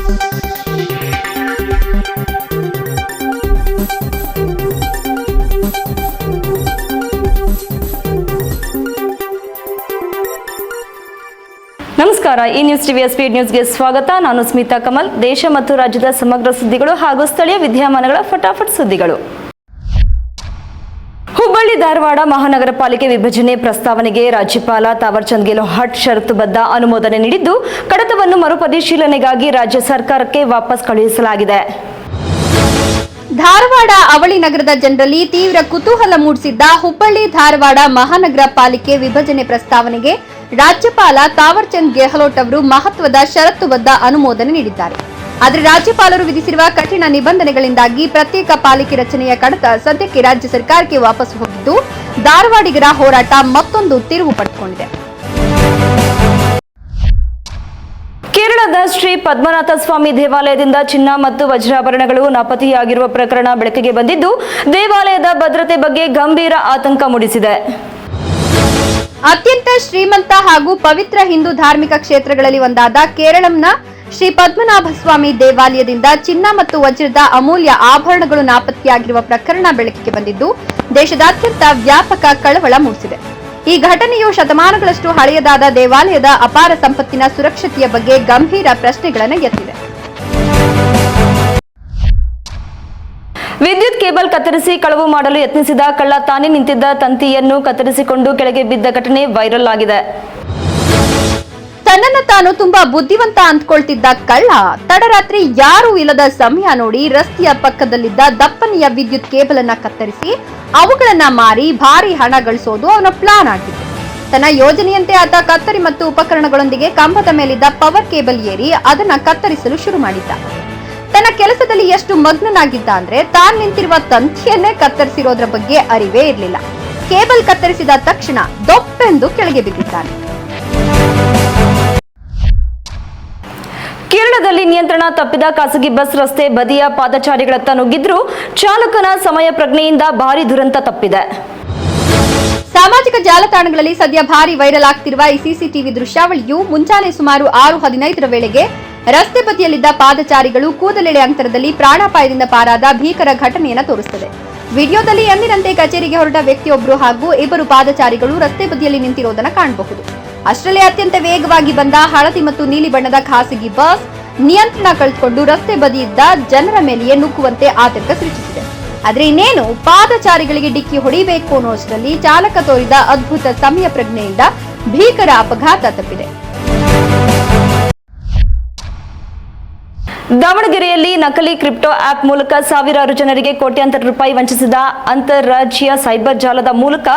ನಮಸ್ಕಾರ, ಈ ನ್ಯೂಸ್ ಟಿವಿಯ ಸ್ಪೀಡ್ ನ್ಯೂಸ್ಗೆ ಸ್ವಾಗತ. ನಾನು ಸ್ಮಿತಾ ಕಮಲ್. ದೇಶ ಮತ್ತು ರಾಜ್ಯದ ಸಮಗ್ರ ಸುದ್ದಿಗಳು ಹಾಗೂ ಸ್ಥಳೀಯ ವಿದ್ಯಮಾನಗಳ ಫಟಾಫಟ್ ಸುದ್ದಿಗಳು. ಹುಬ್ಬಳ್ಳಿ ಧಾರವಾಡ ಮಹಾನಗರ ಪಾಲಿಕೆ ವಿಭಜನೆ ಪ್ರಸ್ತಾವನೆಗೆ ರಾಜ್ಯಪಾಲ ತಾವರ್ಚಂದ್ ಗೆಹ್ಲೋಟ್ ಷರತ್ತುಬದ್ಧ ಅನುಮೋದನೆ ನೀಡಿದ್ದು, ಕಡತವನ್ನು ಮರುಪರಿಶೀಲನೆಗಾಗಿ ರಾಜ್ಯ ಸರ್ಕಾರಕ್ಕೆ ವಾಪಸ್ ಕಳುಹಿಸಲಾಗಿದೆ. ಧಾರವಾಡ ಅವಳಿ ನಗರದ ಜನರಲ್ಲಿ ತೀವ್ರ ಕುತೂಹಲ ಮೂಡಿಸಿದ್ದ ಹುಬ್ಬಳ್ಳಿ ಧಾರವಾಡ ಮಹಾನಗರ ಪಾಲಿಕೆ ವಿಭಜನೆ ಪ್ರಸ್ತಾವನೆಗೆ ರಾಜ್ಯಪಾಲ ತಾವರ್ಚಂದ್ ಗೆಹ್ಲೋಟ್ ಅವರು ಮಹತ್ವದ ಷರತ್ತುಬದ್ಧ ಅನುಮೋದನೆ ನೀಡಿದ್ದಾರೆ. ಆದರೆ ರಾಜ್ಯಪಾಲರು ವಿಧಿಸಿರುವ ಕಠಿಣ ನಿಬಂಧನೆಗಳಿಂದಾಗಿ ಪ್ರತ್ಯೇಕ ಪಾಲಿಕೆ ರಚನೆಯ ಕಡತ ಸದ್ಯಕ್ಕೆ ರಾಜ್ಯ ಸರ್ಕಾರಕ್ಕೆ ವಾಪಸ್ ಹೋಗಿದ್ದು, ಧಾರವಾಡಿಗರ ಹೋರಾಟ ಮತ್ತೊಂದು ತಿರುವು ಪಡೆದುಕೊಂಡಿದೆ. ಕೇರಳದ ಶ್ರೀ ಪದ್ಮನಾಥ ಸ್ವಾಮಿ ದೇವಾಲಯದಿಂದ ಚಿನ್ನ ಮತ್ತು ವಜ್ರಾಭರಣಗಳು ನಾಪತ್ತೆಯಾಗಿರುವ ಪ್ರಕರಣ ಬೆಳಕಿಗೆ ಬಂದಿದ್ದು, ದೇವಾಲಯದ ಭದ್ರತೆ ಬಗ್ಗೆ ಗಂಭೀರ ಆತಂಕ ಮೂಡಿಸಿದೆ. ಅತ್ಯಂತ ಶ್ರೀಮಂತ ಹಾಗೂ ಪವಿತ್ರ ಹಿಂದೂ ಧಾರ್ಮಿಕ ಕ್ಷೇತ್ರಗಳಲ್ಲಿ ಒಂದಾದ ಕೇರಳಂನ ಶ್ರೀ ಪದ್ಮನಾಭ ಸ್ವಾಮಿ ದೇವಾಲಯದಿಂದ ಚಿನ್ನ ಮತ್ತು ವಜ್ರದ ಅಮೂಲ್ಯ ಆಭರಣಗಳು ನಾಪತ್ತೆಯಾಗಿರುವ ಪ್ರಕರಣ ಬೆಳಕಿಗೆ ಬಂದಿದ್ದು, ದೇಶದಾದ್ಯಂತ ವ್ಯಾಪಕ ಕಳವಳ ಮೂಡಿಸಿದೆ. ಈ ಘಟನೆಯು ಶತಮಾನಗಳಷ್ಟು ಹಳೆಯದಾದ ದೇವಾಲಯದ ಅಪಾರ ಸಂಪತ್ತಿನ ಸುರಕ್ಷತೆಯ ಬಗ್ಗೆ ಗಂಭೀರ ಪ್ರಶ್ನೆಗಳನ್ನು ಎತ್ತಿದೆ. ವಿದ್ಯುತ್ ಕೇಬಲ್ ಕತ್ತರಿಸಿ ಕಳವು ಮಾಡಲು ಯತ್ನಿಸಿದ ಕಳ್ಳ ತಾನೇ ನಿಂತಿದ್ದ ತಂತಿಯನ್ನು ಕತ್ತರಿಸಿಕೊಂಡು ಕೆಳಗೆ ಬಿದ್ದ ಘಟನೆ ವೈರಲ್ ಆಗಿದೆ. ತನ್ನನ್ನು ತಾನು ತುಂಬಾ ಬುದ್ಧಿವಂತ ಅಂದ್ಕೊಳ್ತಿದ್ದ ಕಳ್ಳ ತಡರಾತ್ರಿ ಯಾರೂ ಇಲ್ಲದ ಸಮಯ ನೋಡಿ ರಸ್ತೆಯ ಪಕ್ಕದಲ್ಲಿದ್ದ ದಪ್ಪನೆಯ ವಿದ್ಯುತ್ ಕೇಬಲ್ ಅನ್ನ ಕತ್ತರಿಸಿ ಅವುಗಳನ್ನ ಮಾರಿ ಭಾರಿ ಹಣ ಗಳಿಸೋದು ಅವನ ಪ್ಲಾನ್ ಆಗಿತ್ತು. ತನ್ನ ಯೋಜನೆಯಂತೆ ಆತ ಕತ್ತರಿ ಮತ್ತು ಉಪಕರಣಗಳೊಂದಿಗೆ ಕಂಬದ ಮೇಲಿದ್ದ ಪವರ್ ಕೇಬಲ್ ಏರಿ ಅದನ್ನ ಕತ್ತರಿಸಲು ಶುರು ಮಾಡಿದ್ದ. ತನ್ನ ಕೆಲಸದಲ್ಲಿ ಎಷ್ಟು ಮಗ್ನನಾಗಿದ್ದ ಅಂದ್ರೆ ತಾನು ನಿಂತಿರುವ ತಂತಿಯನ್ನೇ ಕತ್ತರಿಸಿರೋದ್ರ ಬಗ್ಗೆ ಅರಿವೇ ಇರಲಿಲ್ಲ. ಕೇಬಲ್ ಕತ್ತರಿಸಿದ ತಕ್ಷಣ ದೊಪ್ಪೆಂದು ಕೆಳಗೆ ಬಿದ್ದಿದ್ದಾನೆ. ಕೇರಳದಲ್ಲಿ ನಿಯಂತ್ರಣ ತಪ್ಪಿದ ಖಾಸಗಿ ಬಸ್ ರಸ್ತೆ ಬದಿಯ ಪಾದಚಾರಿಗಳತ್ತ ನುಗ್ಗಿದ್ರೂ ಚಾಲಕನ ಸಮಯ ಪ್ರಜ್ಞೆಯಿಂದ ಭಾರಿ ದುರಂತ ತಪ್ಪಿದೆ. ಸಾಮಾಜಿಕ ಜಾಲತಾಣಗಳಲ್ಲಿ ಸದ್ಯ ಭಾರಿ ವೈರಲ್ ಆಗ್ತಿರುವ ಈ ಸಿಸಿಟಿವಿ ದೃಶ್ಯಾವಳಿಯು ಮುಂಜಾನೆ ಸುಮಾರು 6:15 ವೇಳೆಗೆ ರಸ್ತೆ ಬದಿಯಲ್ಲಿದ್ದ ಪಾದಚಾರಿಗಳು ಕೂದಲೆಳೆ ಅಂತರದಲ್ಲಿ ಪ್ರಾಣಾಪಾಯದಿಂದ ಪಾರಾದ ಭೀಕರ ಘಟನೆಯನ್ನು ತೋರಿಸುತ್ತದೆ. ವಿಡಿಯೋದಲ್ಲಿ ಎಂದಿನಂತೆ ಕಚೇರಿಗೆ ಹೊರಟ ವ್ಯಕ್ತಿಯೊಬ್ಬರು ಹಾಗೂ ಇಬ್ಬರು ಪಾದಚಾರಿಗಳು ರಸ್ತೆ ಬದಿಯಲ್ಲಿ ನಿಂತಿರುವುದನ್ನು ಕಾಣಬಹುದು. ಅಷ್ಟರಲ್ಲೇ ಅತ್ಯಂತ ವೇಗವಾಗಿ ಬಂದ ಹಳದಿ ಮತ್ತು ನೀಲಿ ಬಣ್ಣದ ಖಾಸಗಿ ಬಸ್ ನಿಯಂತ್ರಣ ಕಳೆದುಕೊಂಡು ರಸ್ತೆ ಬದಿಯಿದ್ದ ಜನರ ಮೇಲೆಯೇ ನುಗ್ಗುವಂತೆ ಆತಂಕ ಸೃಷ್ಟಿಸಿದೆ. ಆದ್ರೆ ಇನ್ನೇನು ಪಾದಚಾರಿಗಳಿಗೆ ಡಿಕ್ಕಿ ಹೊಡಿಬೇಕು ಅನ್ನೋಷ್ಟರಲ್ಲಿ ಚಾಲಕ ತೋರಿದ ಅದ್ಭುತ ಸಮಯ ಪ್ರಜ್ಞೆಯಿಂದ ಭೀಕರ ಅಪಘಾತ ತಪ್ಪಿದೆ. ದಾವಣಗೆರೆಯಲ್ಲಿ ನಕಲಿ ಕ್ರಿಪ್ಟೋ ಆಪ್ ಮೂಲಕ ಸಾವಿರಾರು ಜನರಿಗೆ ಕೋಟ್ಯಾಂತರ ರೂಪಾಯಿ ವಂಚಿಸಿದ ಅಂತಾರಾಜ್ಯ ಸೈಬರ್ ಜಾಲದ ಮೂಲಕ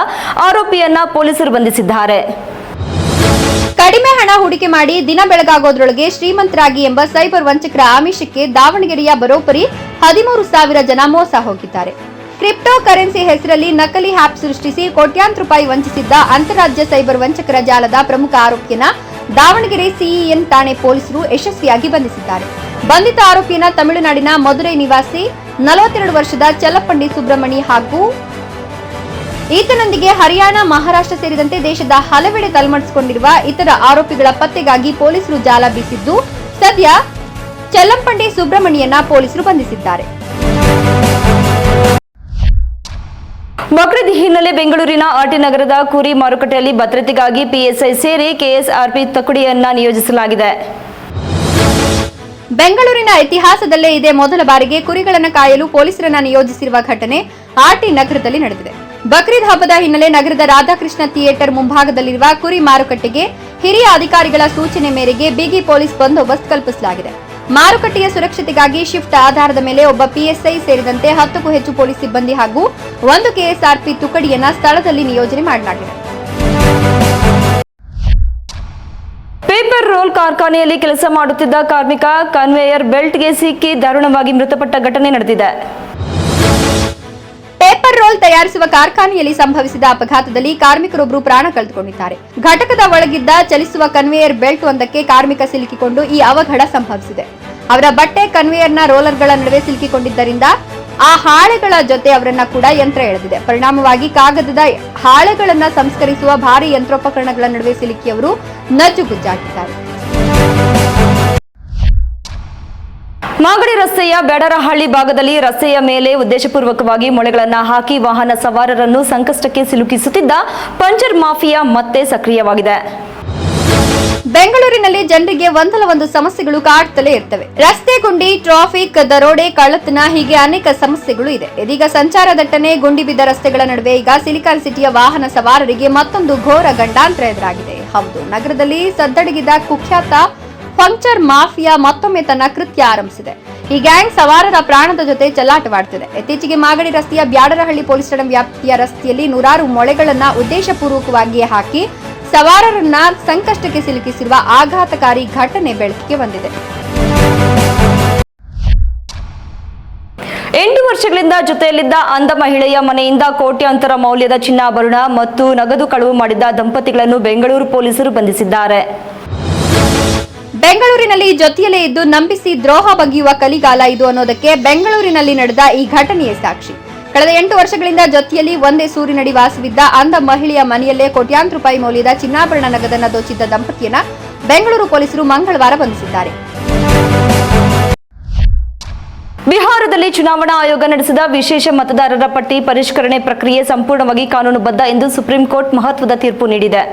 ಆರೋಪಿಯನ್ನ ಪೊಲೀಸರು ಬಂಧಿಸಿದ್ದಾರೆ. ಕಡಿಮೆ ಹಣ ಹೂಡಿಕೆ ಮಾಡಿ ದಿನ ಬೆಳಗಾಗೋದ್ರೊಳಗೆ ಶ್ರೀಮಂತರಾಗಿ ಎಂಬ ಸೈಬರ್ ವಂಚಕರ ಆಮಿಷಕ್ಕೆ ದಾವಣಗೆರೆಯ ಬರೋಬ್ಬರಿ 13,000 ಜನ ಮೋಸ ಹೋಗಿದ್ದಾರೆ. ಕ್ರಿಪ್ಟೋ ಕರೆನ್ಸಿ ಹೆಸರಲ್ಲಿ ನಕಲಿ ಆಪ್ ಸೃಷ್ಟಿಸಿ ಕೋಟ್ಯಾಂತರ ರೂಪಾಯಿ ವಂಚಿಸಿದ್ದ ಅಂತಾರಾಜ್ಯ ಸೈಬರ್ ವಂಚಕರ ಜಾಲದ ಪ್ರಮುಖ ಆರೋಪಿಯನ್ನ ದಾವಣಗೆರೆ ಸಿಇಎನ್ ಠಾಣೆ ಪೊಲೀಸರು ಯಶಸ್ವಿಯಾಗಿ ಬಂಧಿಸಿದ್ದಾರೆ. ಬಂಧಿತ ಆರೋಪಿಯನ್ನ ತಮಿಳುನಾಡಿನ ಮಧುರೈ ನಿವಾಸಿ 42 ವರ್ಷದ ಚಲ್ಲಪಂಡಿ ಸುಬ್ರಹ್ಮಣಿ ಹಾಗೂ ಈತನೊಂದಿಗೆ ಹರಿಯಾಣ, ಮಹಾರಾಷ್ಟ್ರ ಸೇರಿದಂತೆ ದೇಶದ ಹಲವೆಡೆ ತಲೆಮರೆಸಿಕೊಂಡಿರುವ ಇತರ ಆರೋಪಿಗಳ ಪತ್ತೆಗಾಗಿ ಪೊಲೀಸರು ಜಾಲ ಬೀಸಿದ್ದು, ಸದ್ಯ ಚಲ್ಲಂಪಂಡಿ ಸುಬ್ರಹ್ಮಣಿಯನ್ನ ಪೊಲೀಸರು ಬಂಧಿಸಿದ್ದಾರೆ. ಬಕ್ರೀದ್ ಹಿನ್ನೆಲೆ ಬೆಂಗಳೂರಿನ ಆರ್ಟಿ ನಗರದ ಕುರಿ ಮಾರುಕಟ್ಟೆಯಲ್ಲಿ ಭದ್ರತೆಗಾಗಿ ಪಿಎಸ್ಐ ಸೇರಿ ಕೆಎಸ್ಆರ್ಪಿ ತುಕಡಿಯನ್ನ ನಿಯೋಜಿಸಲಾಗಿದೆ. ಬೆಂಗಳೂರಿನ ಇತಿಹಾಸದಲ್ಲೇ ಇದೇ ಮೊದಲ ಬಾರಿಗೆ ಕುರಿಗಳನ್ನು ಕಾಯಲು ಪೊಲೀಸರನ್ನ ನಿಯೋಜಿಸಿರುವ ಘಟನೆ ಆರ್ಟಿ ನಗರದಲ್ಲಿ ನಡೆದಿದೆ. ಬಕ್ರೀದ್ ಹಬ್ಬದ ಹಿನ್ನೆಲೆ ನಗರದ ರಾಧಾಕೃಷ್ಣ ಥಿಯೇಟರ್ ಮುಂಭಾಗದಲ್ಲಿರುವ ಕುರಿ ಮಾರುಕಟ್ಟೆಗೆ ಹಿರಿಯ ಅಧಿಕಾರಿಗಳ ಸೂಚನೆ ಮೇರೆಗೆ ಬಿಗಿ ಪೊಲೀಸ್ ಬಂದೋಬಸ್ತ್ ಕಲ್ಪಿಸಲಾಗಿದೆ. ಮಾರುಕಟ್ಟೆಯ ಸುರಕ್ಷತೆಗಾಗಿ ಶಿಫ್ಟ್ ಆಧಾರದ ಮೇಲೆ ಒಬ್ಬ ಪಿಎಸ್ಐ ಸೇರಿದಂತೆ 10ಕ್ಕೂ ಹೆಚ್ಚು ಪೊಲೀಸ್ ಸಿಬ್ಬಂದಿ ಹಾಗೂ 1 ಕೆಎಸ್ಆರ್ಪಿ ತುಕಡಿಯನ್ನ ಸ್ಥಳದಲ್ಲಿ ನಿಯೋಜನೆ ಮಾಡಲಾಗಿದೆ. ಪೇಪರ್ ರೋಲ್ ಕಾರ್ಖಾನೆಯಲ್ಲಿ ಕೆಲಸ ಮಾಡುತ್ತಿದ್ದ ಕಾರ್ಮಿಕ ಕನ್ವೇಯರ್ ಬೆಲ್ಟ್ಗೆ ಸಿಕ್ಕಿ ದಾರುಣವಾಗಿ ಮೃತಪಟ್ಟ ಘಟನೆ ನಡೆದಿದೆ. ಪೇಪರ್ ರೋಲ್ ತಯಾರಿಸುವ ಕಾರ್ಖಾನೆಯಲ್ಲಿ ಸಂಭವಿಸಿದ ಅಪಘಾತದಲ್ಲಿ ಕಾರ್ಮಿಕರೊಬ್ಬರು ಪ್ರಾಣ ಕಳೆದುಕೊಂಡಿದ್ದಾರೆ. ಘಟಕದ ಒಳಗಿದ್ದ ಚಲಿಸುವ ಕನ್ವೇಯರ್ ಬೆಲ್ಟ್ ಒಂದಕ್ಕೆ ಕಾರ್ಮಿಕ ಸಿಲುಕಿಕೊಂಡು ಈ ಅವಘಡ ಸಂಭವಿಸಿದೆ. ಅವರ ಬಟ್ಟೆ ಕನ್ವೇಯರ್ನ ರೋಲರ್ಗಳ ನಡುವೆ ಸಿಲುಕಿಕೊಂಡಿದ್ದರಿಂದ ಆ ಹಾಳೆಗಳ ಜೊತೆ ಅವರನ್ನ ಕೂಡ ಯಂತ್ರ ಎಳೆದಿದೆ. ಪರಿಣಾಮವಾಗಿ ಕಾಗದದ ಹಾಳೆಗಳನ್ನ ಸಂಸ್ಕರಿಸುವ ಭಾರಿ ಯಂತ್ರೋಪಕರಣಗಳ ನಡುವೆ ಸಿಲುಕಿ ಅವರು ನಜ್ಜುಗುಜ್ಜಾಗಿದ್ದಾರೆ. ಮಾಗಡಿ ರಸ್ತೆಯ ಬೇಡರಹಳ್ಳಿ ಭಾಗದಲ್ಲಿ ರಸ್ತೆಯ ಮೇಲೆ ಉದ್ದೇಶಪೂರ್ವಕವಾಗಿ ಮೊಳೆಗಳನ್ನು ಹಾಕಿ ವಾಹನ ಸವಾರರನ್ನು ಸಂಕಷ್ಟಕ್ಕೆ ಸಿಲುಕಿಸುತ್ತಿದ್ದ ಪಂಚರ್ ಮಾಫಿಯಾ ಮತ್ತೆ ಸಕ್ರಿಯವಾಗಿದೆ. ಬೆಂಗಳೂರಿನಲ್ಲಿ ಜನರಿಗೆ ಒಂದಲ್ಲ ಒಂದು ಸಮಸ್ಯೆಗಳು ಕಾಡ್ತಲೇ ಇರ್ತವೆ. ರಸ್ತೆ ಗುಂಡಿ, ಟ್ರಾಫಿಕ್, ದರೋಡೆ, ಕಳ್ಳತನ ಹೀಗೆ ಅನೇಕ ಸಮಸ್ಯೆಗಳು ಇದೆ. ಇದೀಗ ಸಂಚಾರ ದಟ್ಟಣೆ, ಗುಂಡಿ ಬಿದ್ದ ರಸ್ತೆಗಳ ನಡುವೆ ಈಗ ಸಿಲಿಕಾನ್ ಸಿಟಿಯ ವಾಹನ ಸವಾರರಿಗೆ ಮತ್ತೊಂದು ಘೋರ ಗಂಡಾಂತರ ಎದುರಾಗಿದೆ. ಹೌದು, ನಗರದಲ್ಲಿ ಸದ್ದಡಗಿದ ಕುಖ್ಯಾತ ಪಂಕ್ಚರ್ ಮಾಫಿಯಾ ಮತ್ತೊಮ್ಮೆ ತನ್ನ ಕೃತ್ಯ ಆರಂಭಿಸಿದೆ. ಈ ಗ್ಯಾಂಗ್ ಸವಾರರ ಪ್ರಾಣದ ಜೊತೆ ಚೆಲ್ಲಾಟವಾಡುತ್ತಿದೆ. ಇತ್ತೀಚೆಗೆ ಮಾಗಡಿ ರಸ್ತೆಯ ಬ್ಯಾಡರಹಳ್ಳಿ ಪೊಲೀಸ್ ಠಾಣೆ ವ್ಯಾಪ್ತಿಯ ರಸ್ತೆಯಲ್ಲಿ ನೂರಾರು ಮೊಳೆಗಳನ್ನ ಉದ್ದೇಶಪೂರ್ವಕವಾಗಿ ಹಾಕಿ ಸವಾರರನ್ನ ಸಂಕಷ್ಟಕ್ಕೆ ಸಿಲುಕಿಸಿರುವ ಆಘಾತಕಾರಿ ಘಟನೆ ಬೆಳಕಿಗೆ ಬಂದಿದೆ. 8 ವರ್ಷಗಳಿಂದ ಜೊತೆಯಲ್ಲಿದ್ದ ಅಂಧ ಮಹಿಳೆಯ ಮನೆಯಿಂದ ಕೋಟ್ಯಾಂತರ ಮೌಲ್ಯದ ಚಿನ್ನಾಭರಣ ಮತ್ತು ನಗದು ಕಳವು ಮಾಡಿದ್ದ ದಂಪತಿಗಳನ್ನು ಬೆಂಗಳೂರು ಪೊಲೀಸರು ಬಂಧಿಸಿದ್ದಾರೆ. ಬೆಂಗಳೂರಿನಲ್ಲಿ ಜೊತೆಯಲ್ಲೇ ಇದ್ದು ನಂಬಿಸಿ ದ್ರೋಹ ಬಗೆಯುವ ಕಲಿಗಾಲ ಇದು ಅನ್ನೋದಕ್ಕೆ ಬೆಂಗಳೂರಿನಲ್ಲಿ ನಡೆದ ಈ ಘಟನೆಯೇ ಸಾಕ್ಷಿ. ಕಳೆದ 8 ವರ್ಷಗಳಿಂದ ಜೊತೆಯಲ್ಲಿ ಒಂದೇ ಸೂರಿನಡಿ ವಾಸವಿದ್ದ ಅಂಧ ಮಹಿಳೆಯ ಮನೆಯಲ್ಲೇ ಕೋಟ್ಯಾಂತರ ರೂಪಾಯಿ ಮೌಲ್ಯದ ಚಿನ್ನಾಭರಣ ನಗದನ್ನು ದೋಚಿದ್ದ ದಂಪತಿಯನ್ನ ಬೆಂಗಳೂರು ಪೊಲೀಸರು ಮಂಗಳವಾರ ಬಂಧಿಸಿದ್ದಾರೆ. ಬಿಹಾರದಲ್ಲಿ ಚುನಾವಣಾ ಆಯೋಗ ನಡೆಸಿದ ವಿಶೇಷ ಮತದಾರರ ಪಟ್ಟಿ ಪರಿಷ್ಕರಣೆ ಪ್ರಕ್ರಿಯೆ ಸಂಪೂರ್ಣವಾಗಿ ಕಾನೂನುಬದ್ಧ ಎಂದು ಸುಪ್ರೀಂ ಕೋರ್ಟ್ ಮಹತ್ವದ ತೀರ್ಪು ನೀಡಿದೆ.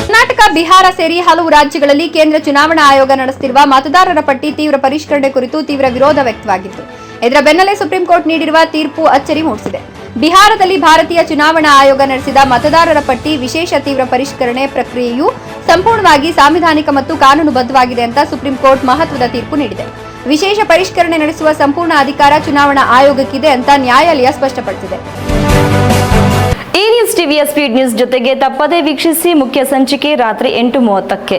ಕರ್ನಾಟಕ, ಬಿಹಾರ ಸೇರಿ ಹಲವು ರಾಜ್ಯಗಳಲ್ಲಿ ಕೇಂದ್ರ ಚುನಾವಣಾ ಆಯೋಗ ನಡೆಸುತ್ತಿರುವ ಮತದಾರರ ಪಟ್ಟಿ ತೀವ್ರ ಪರಿಷ್ಕರಣೆ ಕುರಿತು ತೀವ್ರ ವಿರೋಧ ವ್ಯಕ್ತವಾಗಿತ್ತು. ಇದರ ಬೆನ್ನಲ್ಲೇ ಸುಪ್ರೀಂ ಕೋರ್ಟ್ ನೀಡಿರುವ ತೀರ್ಪು ಅಚ್ಚರಿ ಮೂಡಿಸಿದೆ. ಬಿಹಾರದಲ್ಲಿ ಭಾರತೀಯ ಚುನಾವಣಾ ಆಯೋಗ ನಡೆಸಿದ ಮತದಾರರ ಪಟ್ಟಿ ವಿಶೇಷ ತೀವ್ರ ಪರಿಷ್ಕರಣೆ ಪ್ರಕ್ರಿಯೆಯು ಸಂಪೂರ್ಣವಾಗಿ ಸಾಂವಿಧಾನಿಕ ಮತ್ತು ಕಾನೂನುಬದ್ಧವಾಗಿದೆ ಅಂತ ಸುಪ್ರೀಂ ಕೋರ್ಟ್ ಮಹತ್ವದ ತೀರ್ಪು ನೀಡಿದೆ. ವಿಶೇಷ ಪರಿಷ್ಕರಣೆ ನಡೆಸುವ ಸಂಪೂರ್ಣ ಅಧಿಕಾರ ಚುನಾವಣಾ ಆಯೋಗಕ್ಕಿದೆ ಅಂತ ನ್ಯಾಯಾಲಯ ಸ್ಪಷ್ಟಪಡಿಸಿದೆ. ಈ ನ್ಯೂಸ್ ಟಿವಿಯ ಸ್ಪೀಡ್ ನ್ಯೂಸ್ ಜೊತೆಗೆ ತಪ್ಪದೇ ವೀಕ್ಷಿಸಿ. ಮುಖ್ಯ ಸಂಚಿಕೆ ರಾತ್ರಿ 8:30ಕ್ಕೆ.